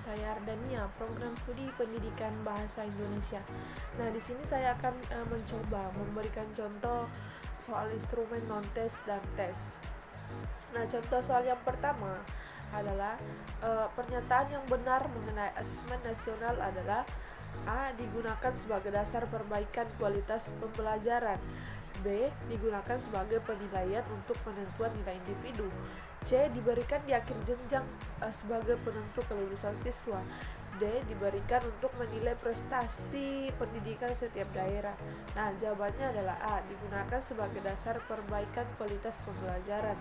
saya Ardania, program studi pendidikan bahasa Indonesia. Nah, di sini saya akan mencoba memberikan contoh soal instrumen non-tes dan tes. Nah, contoh soal yang pertama adalah pernyataan yang benar mengenai asesmen nasional adalah A. Digunakan sebagai dasar perbaikan kualitas pembelajaran. B. Digunakan sebagai penilaian untuk penentuan nilai individu. C. Diberikan di akhir jenjang sebagai penentu kelulusan siswa. D. Diberikan untuk menilai prestasi pendidikan setiap daerah. Nah, jawabannya adalah A. Digunakan sebagai dasar perbaikan kualitas pembelajaran.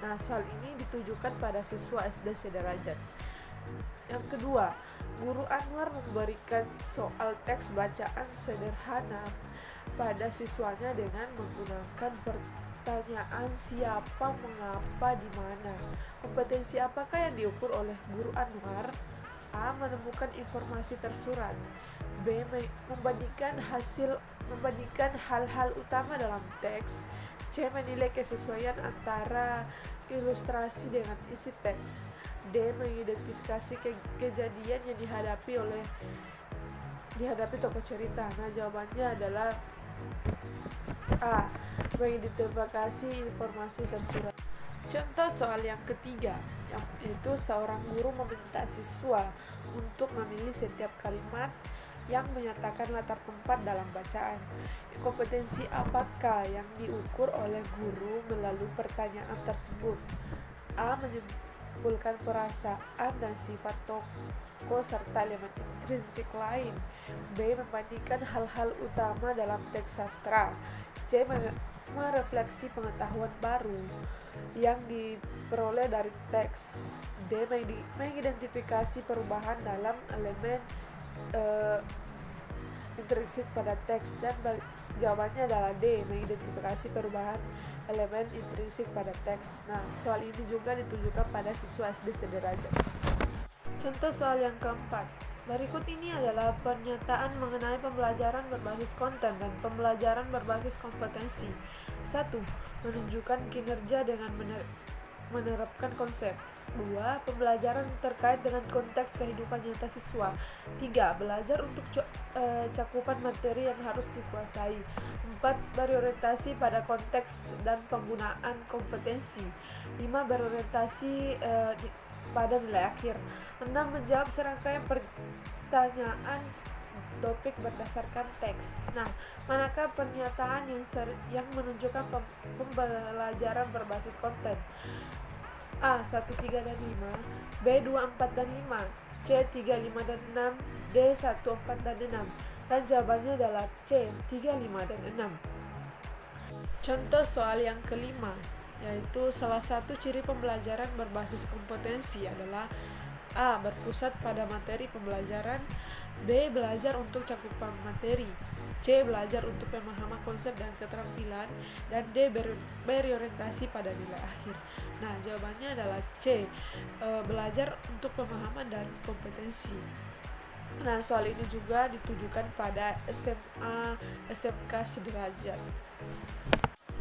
Nah, soal ini ditujukan pada siswa SD sederajat. Yang kedua, Guru Anwar memberikan soal teks bacaan sederhana pada siswanya dengan menggunakan pertanyaan siapa, mengapa, di mana. Kompetensi apakah yang diukur oleh Guru Anwar? A. Menemukan informasi tersurat. B. Membandingkan hal-hal utama dalam teks. C. Menilai kesesuaian antara ilustrasi dengan isi teks. D. Mengidentifikasi kejadian yang dihadapi tokoh cerita. Nah, jawabannya adalah A. Mengidentifikasi informasi tersurat. Contoh soal yang ketiga, yaitu seorang guru meminta siswa untuk memilih setiap kalimat yang menyatakan latar tempat dalam bacaan. Kompetensi apakah yang diukur oleh guru melalui pertanyaan tersebut? A. Menyimpulkan perasaan dan sifat tokoh serta elemen intrinsik lain. B. Membandingkan hal-hal utama dalam teks sastra. C. Merefleksi pengetahuan baru yang diperoleh dari teks. D. Mengidentifikasi perubahan dalam elemen intrinsik pada teks. Dan jawabannya adalah D. Mengidentifikasi perubahan elemen intrinsik pada teks. Nah, soal ini juga ditujukan pada siswa SD sederajat. Contoh soal yang keempat. Berikut ini adalah pernyataan mengenai pembelajaran berbasis konten dan pembelajaran berbasis kompetensi. 1. Menunjukkan kinerja dengan menerapkan konsep. 2. Pembelajaran terkait dengan konteks kehidupan nyata siswa. 3. Belajar untuk cakupan materi yang harus dikuasai. 4. Berorientasi pada konteks dan penggunaan kompetensi. 5. Berorientasi pada nilai akhir. 6. Menjawab serangkaian pertanyaan topik berdasarkan teks. Nah, manakah pernyataan yang menunjukkan pembelajaran berbasis konten? A. 1, 3, dan 5. B. 2, 4, dan 5. C. 3, 5, dan 6. D. 1, 4, dan 6. Dan jawabannya adalah C. 3, 5, dan 6. Contoh soal yang kelima, yaitu salah satu ciri pembelajaran berbasis kompetensi adalah A. Berpusat pada materi pembelajaran. B. Belajar untuk cakupan materi. C. Belajar untuk pemahaman konsep dan keterampilan. Dan D. Berorientasi pada nilai akhir. Nah, jawabannya adalah C. Belajar untuk pemahaman dan kompetensi. Nah, soal ini juga ditujukan pada SMA, SMK sederajat.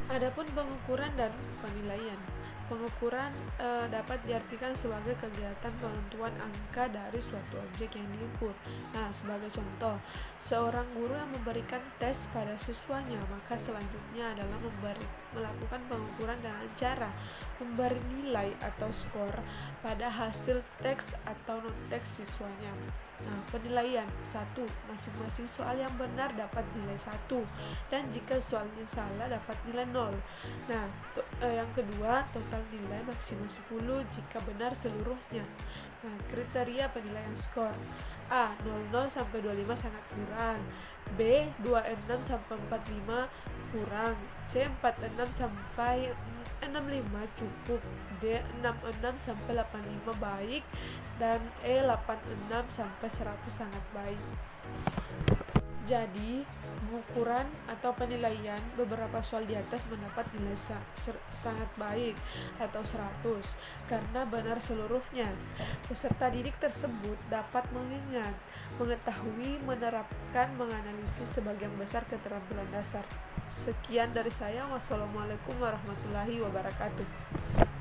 Adapun pengukuran dan penilaian. Pengukuran dapat diartikan sebagai kegiatan penentuan angka dari suatu objek yang diukur. Nah, sebagai contoh, seorang guru yang memberikan tes pada siswanya, maka selanjutnya adalah melakukan pengukuran dengan cara memberi nilai atau skor pada hasil teks atau non-teks siswanya. Nah, penilaian. 1. Masing-masing soal yang benar dapat nilai 1, dan jika soalnya salah dapat nilai 0. Nah, yang kedua, total nilai maksimal 10 jika benar seluruhnya. Nah, kriteria penilaian skor. A. 00 sampai 25 sangat kurang. B. 26 sampai 45 kurang. C. 46 sampai 65 cukup. D. 66 sampai 85 baik. Dan E. 86 sampai 100 sangat baik. Jadi, pengukuran atau penilaian beberapa soal di atas mendapat nilai sangat baik atau 100 karena benar seluruhnya. Peserta didik tersebut dapat mengingat, mengetahui, menerapkan, menganalisis sebagian besar keterampilan dasar. Sekian dari saya. Wassalamualaikum warahmatullahi wabarakatuh.